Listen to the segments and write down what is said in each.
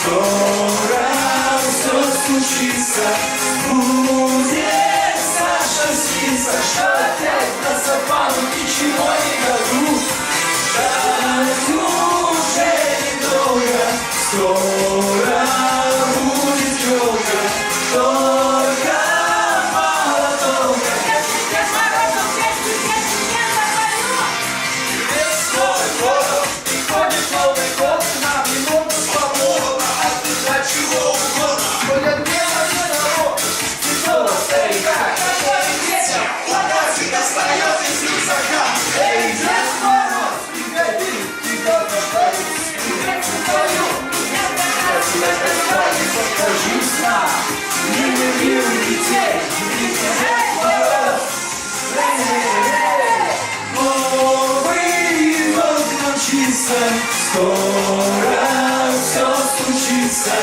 Скоро все случится, будет Саша снится, что опять на запану ничего не дадут. Ждать уже недолго, скоро будет елка, только мало долго. Дед Морозов, я запою. Весь Новый год, приходит Новый год, нам не могут свободно отдыхать чего угодно. Ходят бело не народ, седого старика, который детям плакатик достает из рюкзака. Эй, Дед Мороз, приходи, ты только парень, привет твою. Покажись нам, милых детей, Дед Мороз. Новый год мчится, скоро все случится.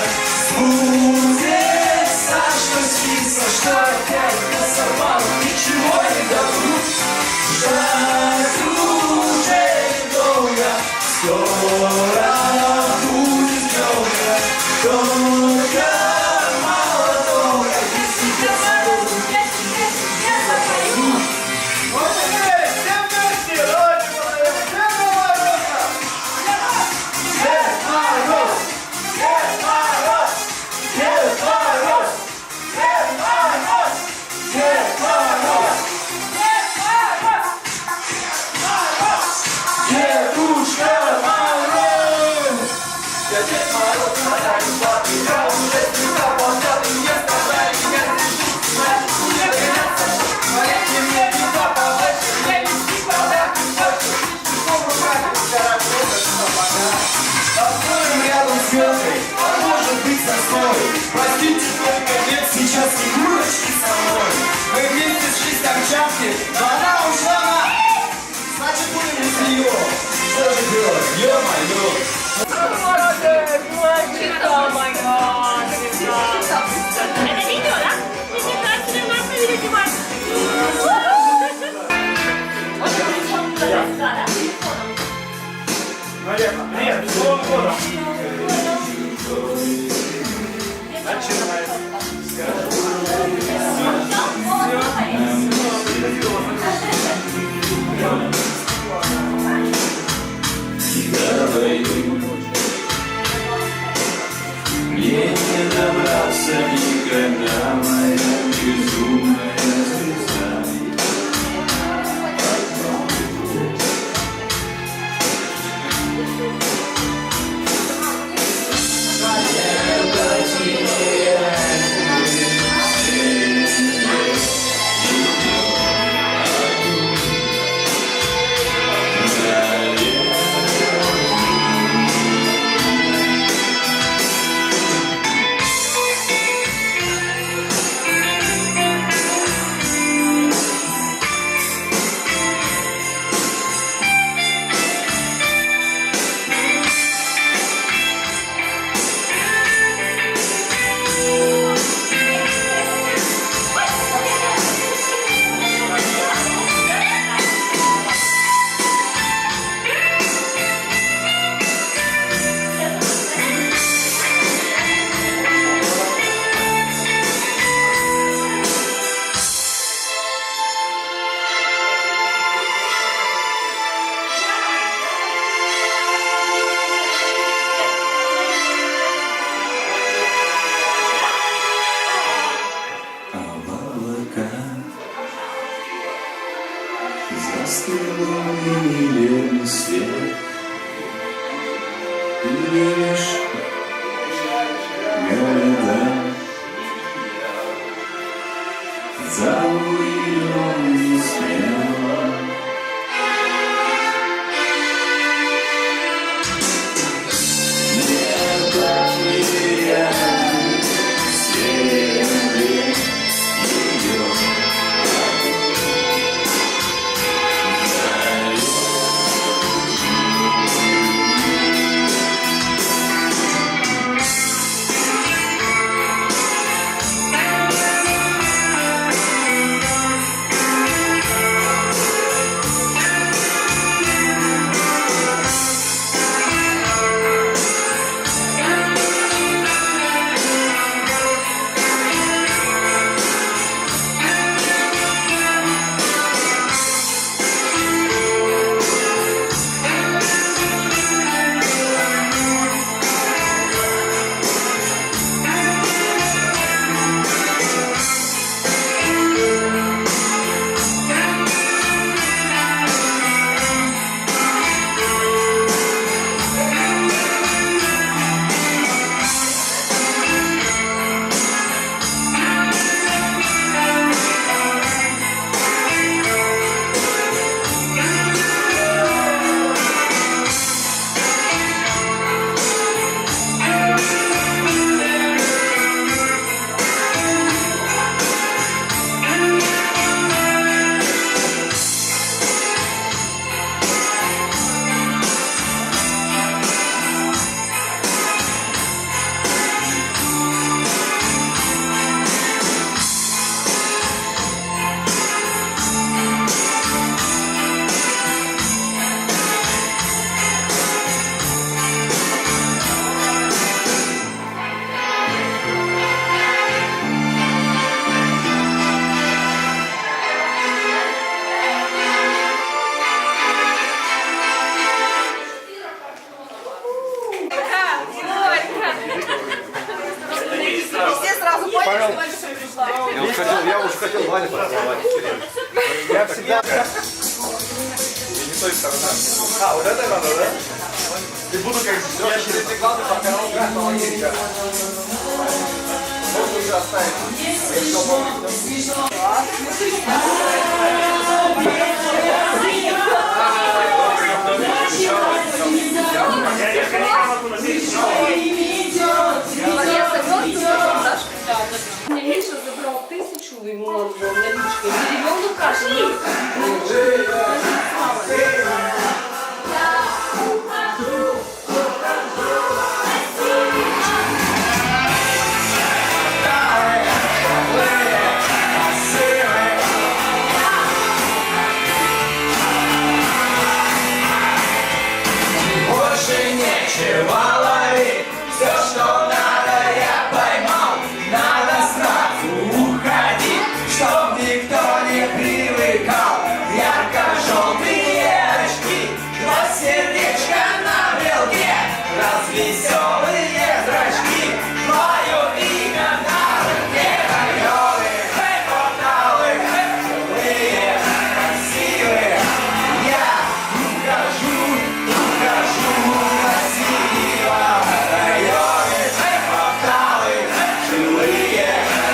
Будет Сашка снится, что опять на собаку ничего не дадут. Ждать уже недолго, скоро будет елка, только мало долго. Если Дед Мороз, я запою. Вот теперь все вместе, давайте подаем Деда Мороза. Дед Мороз, Дед Мороз, Дед Мороз, Дед Мороз, Дед Мороз, Дед Мороз, Дедушка Мороз. Я Дед Мороз, подарю я уже всегда ползёт, и не сказали, я сижу, значит, мне гоняться. Поверьте мне, не побольше, мне нести подарки больше. Слишком руками, вчера много сапога. Посмотрим рядом с елкой, а может быть сосной. Простите, только нет сейчас Снегурочки со мной. Мы вместе шли с Камчатки, но она ушла на... Значит, будем без нее. Что же делать, ё-моё. Это видео, да? Наверное. Нет, с Новым годом. Начинается. Мне не добраться никогда, моя безумная звезда. Застыл свет, ты видишь города, зову ее не смело. Не потеряй след ее. А, вот это надо, да? И буду как я через реклamy, пока он играет, молоденько. Можно уже оставить. Миша забрал 1000 ему наличкой. Миллион каши. Больше нечего ловить, все, что надо, я поймал. Надо сразу уходить, чтоб никто не привыкал. Ярко-желтые очки, два сердечка на брелке, развеселые зрачки, твое имя на руке. Районы, порталы, живые, красивые. Я ухожу красиво. Районы, порталы, живые,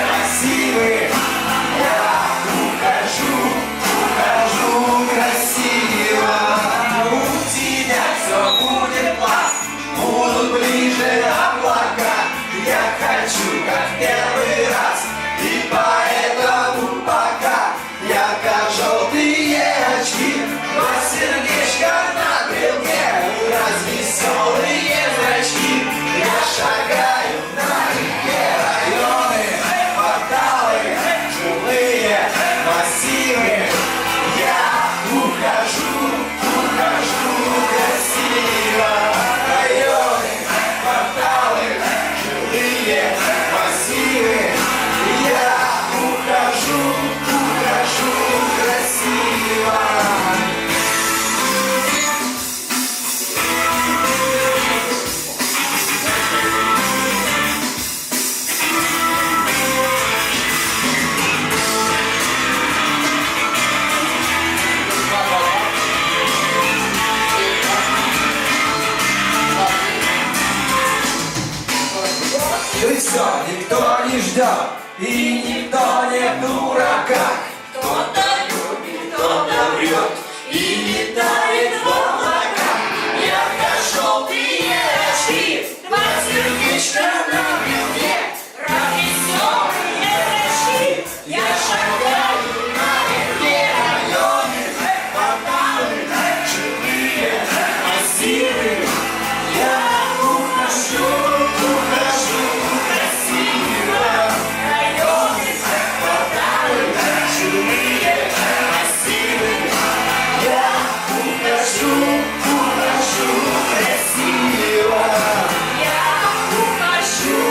красивые. Я ухожу красиво. У тебя все будет класс, будут ближе облака. Я хочу как первый раз, и поэтому пока ярко-желтые очки, два сердечка на брелке, развеселые зрачки. Я шагаю на реке. Районы, порталы, жилые массивы. Я ухожу красиво. Районы, порталы, жилые массивы. Я ухожу красиво. И все, никто не ждет, и никто не в дураках. Кто-то любит, кто-то врет, и не тает в облаках. Ярко-желтые очки, два сердечка на брелке, развеселые зрачки. Я шагаю на реке. Районы, порталы, живые массивы. Я ухожу красиво. Районы, порталы, живые массивы. Я ухожу красиво. Я ухожу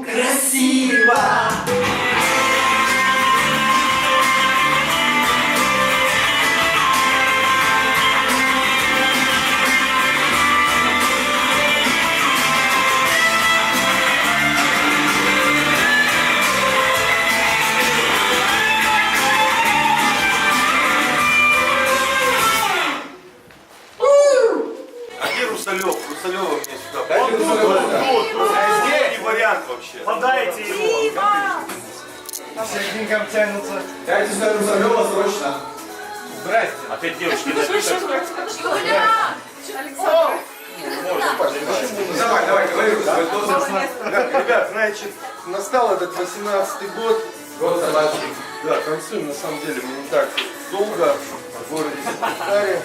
красиво. А где Русалев? Русалева мне сюда. Дайте Русалева. Здесь не вариант вообще. Подайте его. Все к деньгам тянутся. Дайте сюда Русалева срочно. Здрасте. Опять девочки. Давай, говори, Русалева. Ребят, значит, настал этот 18-й год. Год собачий. Да, танцуем на самом деле мы не так долго в городе Сыктывкаре.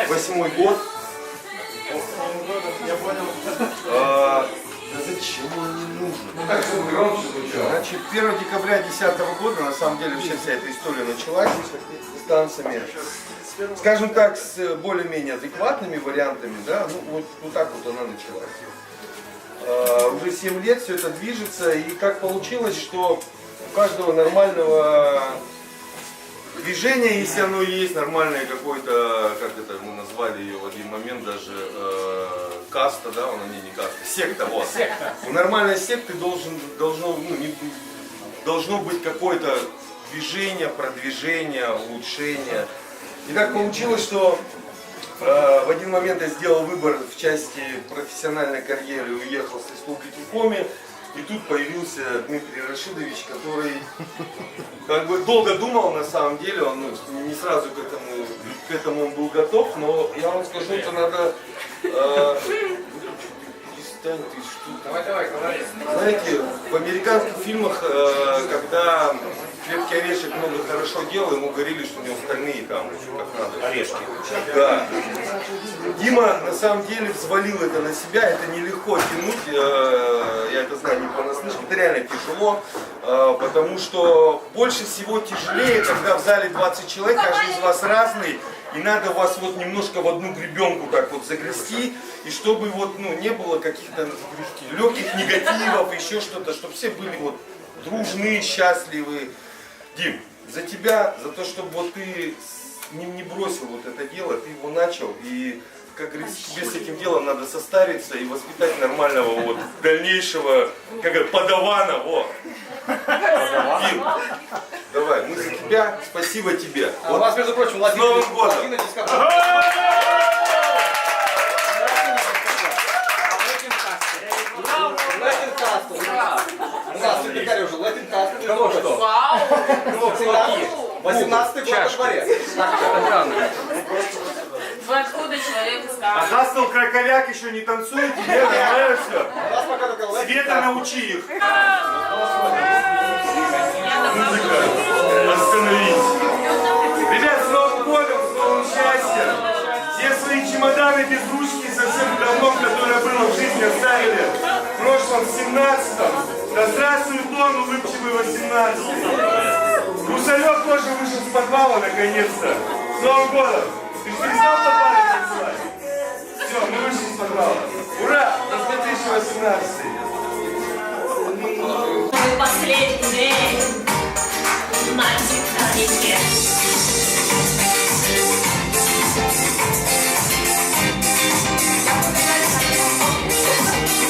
8-й год. Я понял. Да зачем он не нужен? Ну как, чтобы громче звучало. Значит, 1 декабря 2010 года, на самом деле, вся эта история началась с танцами. Скажем так, с более-менее адекватными вариантами, да, ну вот так вот она началась. Уже 7 лет все это движется, и так получилось, что у каждого нормального движения, если оно есть, нормальное какое-то, как это мы назвали ее в один момент, даже каста, да, она не каста, секта, вот. У нормальной секты должно быть какое-то движение, продвижение, улучшение. И так получилось, что в один момент я сделал выбор в части профессиональной карьеры, уехал с республики Коми. И тут появился Дмитрий Рашидович, который как бы долго думал, на самом деле, он не сразу к этому он был готов, но я вам скажу, это надо... Перестань ты, что... Давай, говори. Знаете, в американских фильмах, когда Крепкий орешек много хорошо делал, ему говорили, что у него стальные там, как надо. Орешки. Да. Дима на самом деле взвалил это на себя, это нелегко тянуть, я это знаю не понаслышке, это реально тяжело, потому что больше всего тяжелее, когда в зале 20 человек, каждый из вас разный, и надо вас вот немножко в одну гребенку так вот загрести, и чтобы вот, ну, не было каких-то легких негативов, еще что-то, чтобы все были вот дружны, счастливы. Дим, за тебя, за то, чтобы вот ты не бросил вот это дело, ты его начал, и, как говорится, тебе с этим делом надо состариться и воспитать нормального вот дальнейшего, как говорят, подавана, вот. Дим, давай, мы за тебя, спасибо тебе. А у вас, между прочим, Владимир, С Новым годом! У нас секретарь уже Латин Каст. Кого что? Вау! 18-й год во дворе. Вы откуда человек из А Хастл Краколяк еще не танцует, тебе нормально все? У нас пока только Латин Света, научи их. Я Музыка, остановись. Ребят, с Новым годом, с новым счастьем. Все свои чемоданы без ручки со всем говном, которое было в жизни, оставили в прошлом 17-м. Да здравствует он, улыбчивый 18-й. Русалек тоже вышел с подвала, наконец-то. С Новым годом. Ты же перестал подвале танцевать? Все, мы вышли с подвала. Ура! На 2018. Мой последний день на Титанике.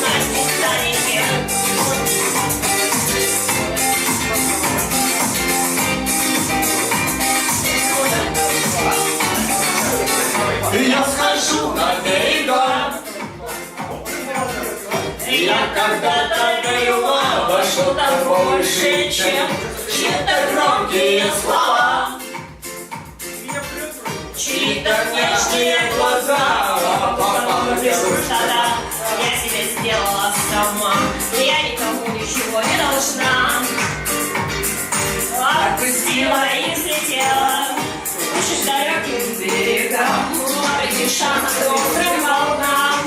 На Титанике. Я схожу на берега. Я когда-то горюла во что-то больше, чем чьи-то громкие слова, чьи-то нежные глаза. Тогда я себе сделала сама, я никому ничего не должна. Отпустила и взлетела выше далеких берегам, ловить шанс острым волнам.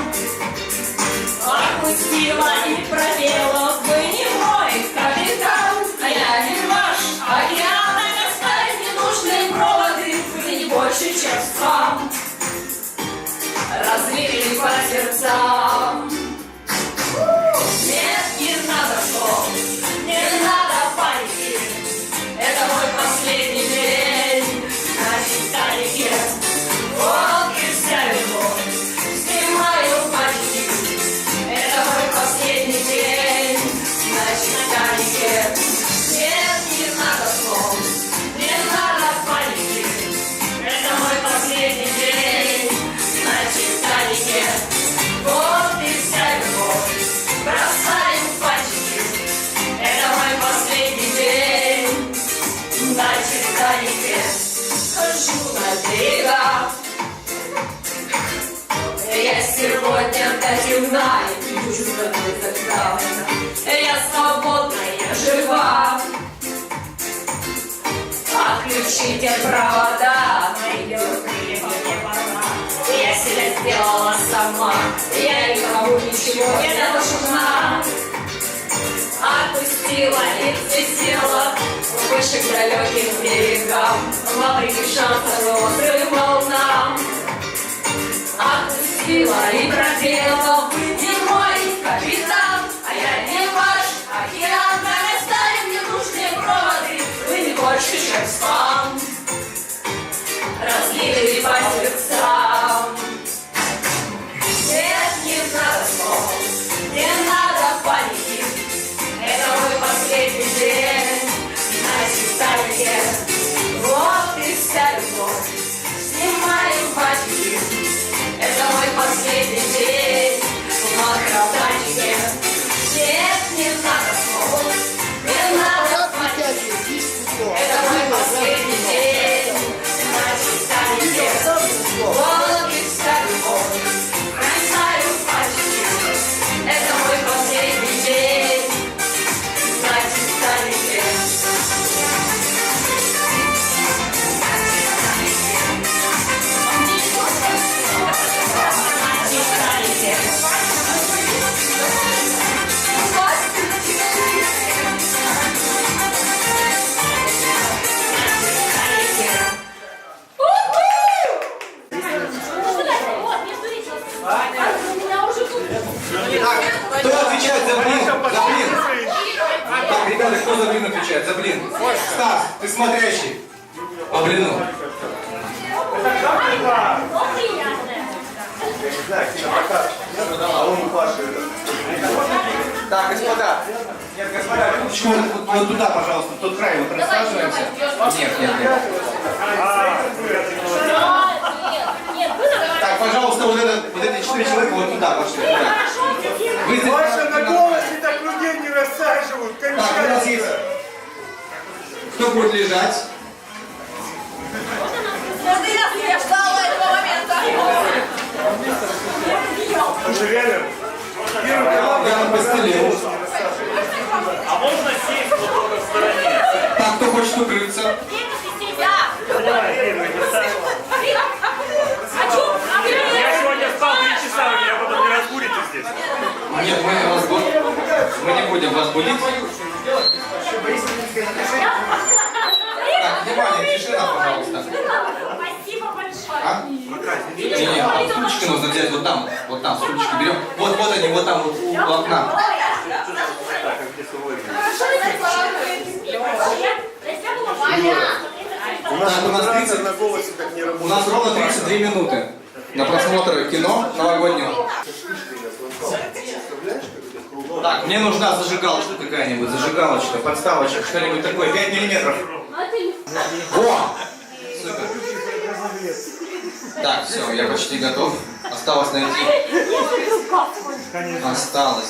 Отпустила и пропела: вы не мой капитан, а я не ваш океан. Оставить ненужные проводы, вы не больше, чем сам. Разлили по сердцам. Нет, не надо слов, не надо паники. Это мой последний день на Титанике. Вот и вся любовь, снимаю паники. Это мой последний день на Титанике. Нет, не надо слов, не надо паники. Это мой последний день на Титанике. Вот и вся любовь, бросаем пальчики. Это мой последний день на Титанике. Хожу на берега. Я сегодня до темна и пью чувствую тогда. Я свободна, я жива. Отключите провода, мои крылья мне пора. Я себя сделала сама, я никому ничего не должна. Отпустила и взлетела выше к далеким берегам, вопреки шансам острым волнам. Отпустила и пропела: вы не мой капитан, а я не ваш океан. Оставим ненужные проводы, вы не больше, чем спам. Разлили по сердцам. Нет, не надо слов, не надо паники. Это мой последний день на Титанике. Вот и вся любовь, Меня уже тут. Так, кто отвечает за блин? За блин. Так, ребята, кто за блин отвечает? За блин. Стас, ты смотрящий. По блину. Ну, приятное. Я не знаю, кинопрокат. А он у Паши это. Так, господа. Нет, господа, ручку вот туда, пожалуйста, в тот край, вот рассаживаемся. Нет, нет, нет. Нет, вы давай. Так, пожалуйста, вот эти 4 человека вот туда пошли. Туда. Вы здесь- Паша, на голосе так людей не рассаживают. Так, у нас есть... Кто будет лежать? Я ждала этого момента. Уже реально? Я вам постелил. А можно сесть вот только в стороне? Так, кто хочет укрыться? Я сегодня спал 3 часа, вы меня потом не разбудите здесь. Нет, мы не будем вас будить. Так, внимание, тишина, пожалуйста. Спасибо большое. А? Не, стульчики нужно взять вот там, стульчики берем. Вот они, вот там, вот у окна. У нас Так, у нас 30 на голосе так не У работает. нас ровно 32 минуты на просмотр кино новогоднего. Так, мне нужна зажигалочка какая-нибудь, зажигалочка, подставочка, что-нибудь такое, 5 миллиметров. Во! Супер. Так, все, я почти готов. Осталось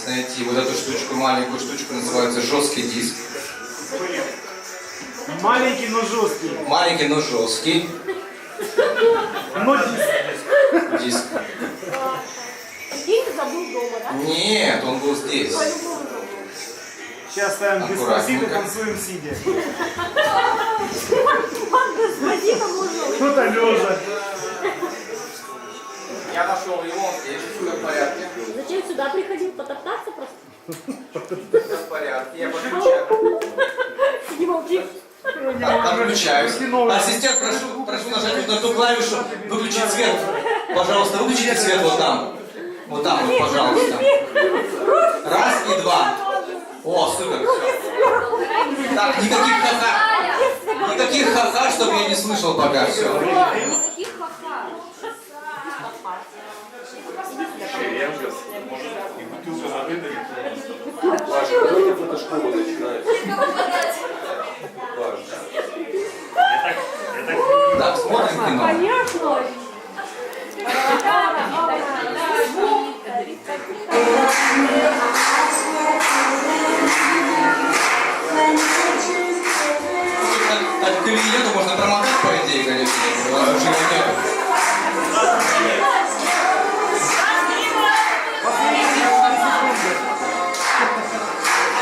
найти вот эту штучку, маленькую штучку, называется жесткий диск. Маленький, но жесткий. Маленький, но жесткий Но диск. диск. Деньги забыл дома, да? Нет, он был здесь. Сейчас ставим Аккуратненько. Деспасито, танцуем сидя. Деспасито можно. Кто-то лежа. Я нашел его, он здесь, все в порядке. Зачем сюда приходил? Потоптаться просто? Все в порядке, я подключаю. Не молчи. Отключаюсь. Ассистент, прошу нажать вот на ту клавишу, выключить свет. Пожалуйста, выключите свет вот там. Вот там вот, пожалуйста. Раз и два. О, супер, все. Так, никаких ха-ха. Никаких ха-ха, чтобы я не слышал пока, все. Каких ха-ха? Паша, давайте фотошкола начинается. Так, смотрим кино. Конечно. Так, клиенту можно промотать, по идее, конечно. У вас уже его нет.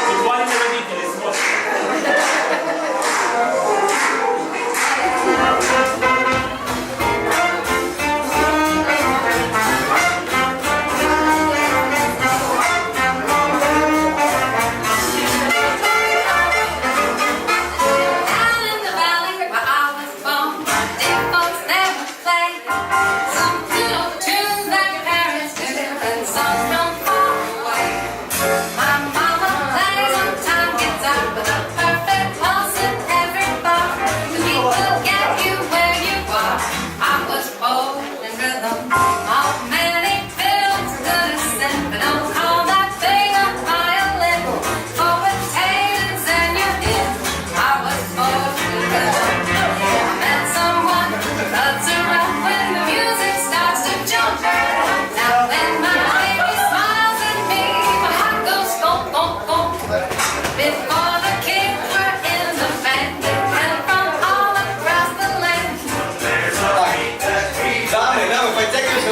Буквально родители смотрят. Down in the valley where I was born, dear folks never play. Some good old tunes that parents do, and some don't fall away. My mama plays on time guitar with a perfect pulse in every bar. The beat will get you where you are. I was born in rhythm. Of many films to listen, but don't call that thing a violin. For potatoes and your ear, I was born in rhythm. I met someone who loves to rock when the music starts to jump. Now when my baby smiles at me, my heart goes thump, thump, thump. Before the kids were in the band, they came from all across the land. Дамы, подтягивайтесь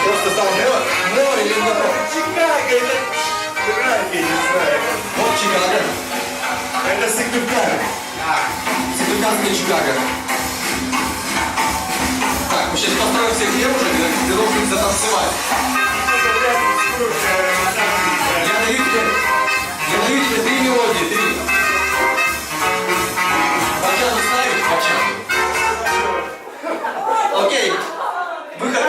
просто стало Нео или Нео? Чикаго, это Чикаго, я не знаю. Вот Чикаго. Это Сыктывкар. Сыктывкарская Чикаго. Так, мы сейчас построим всех девушек, и ты должен их затанцевать. Я даю тебе 3 мелодии, 3. Бачату ставить? Бачату. Окей. Выход.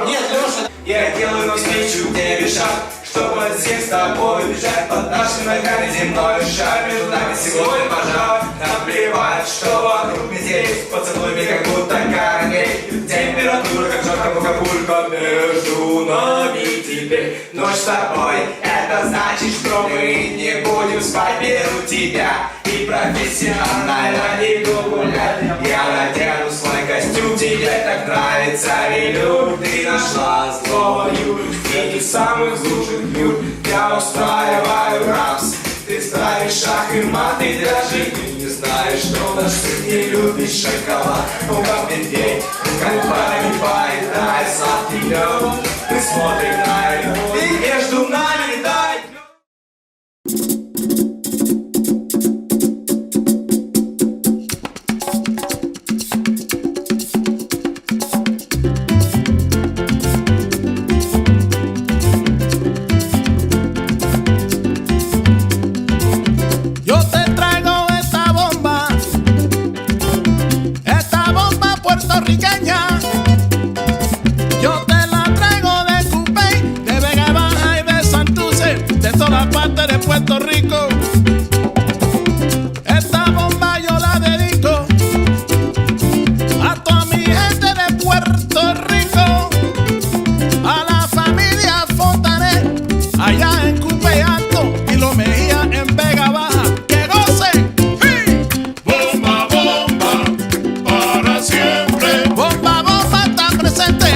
Нет, Леша. Я делаю навстречу тебе шаг, чтобы от всех с тобой бежать под нашими ногами земной шар. Между нами сегодня пожар. Наплевать, что вокруг метель. Поцелуй меня, как будто карамель. Температура, как жарко в Акапулько. Между нами теперь ночь с тобой. Это значит, что мы не будем спать. Беру тебя и профессионально иду гулять. Я надену свой костюм, тебе так нравится велюр. Ты нашла злую среди самых лучших юр. Я устраиваю рапс, ты ставишь шах и мат. Ты даже не знаешь, что наш сын не любит шоколад. Ну как медведь, как память, дай сладкий лед. Ты смотришь на лед, и между нами летает. Yo te traigo esta bomba puertorriqueña. Yo te la traigo de Cupey, de Vega Baja y de Santurce, de todas partes de Puerto Rico. Esta bomba yo la dedico a toda mi gente de Puerto Rico, a la familia Fontanet, allá en Cupey Alto y Los Mejía en Vega Baja. ¡Que gocen! ¡Sí! Bomba, bomba, para siempre. Bomba, bomba está presente,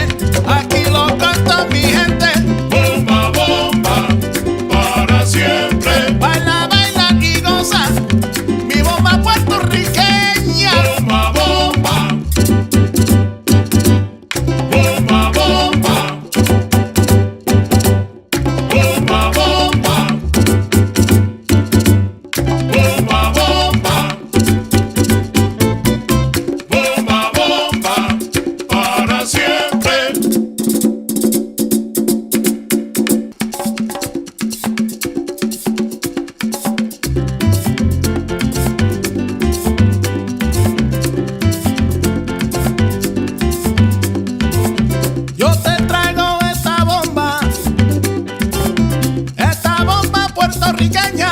aquí lo canta mi gente. Bomba, bomba, para siempre. Baila, baila y goza, mi bomba puertorriqueña. Bomba, bomba. Bomba, bomba. Bomba, bomba. Bomba, bomba. Bomba, bomba, para siempre. Yo te traigo esta bomba puertorriqueña.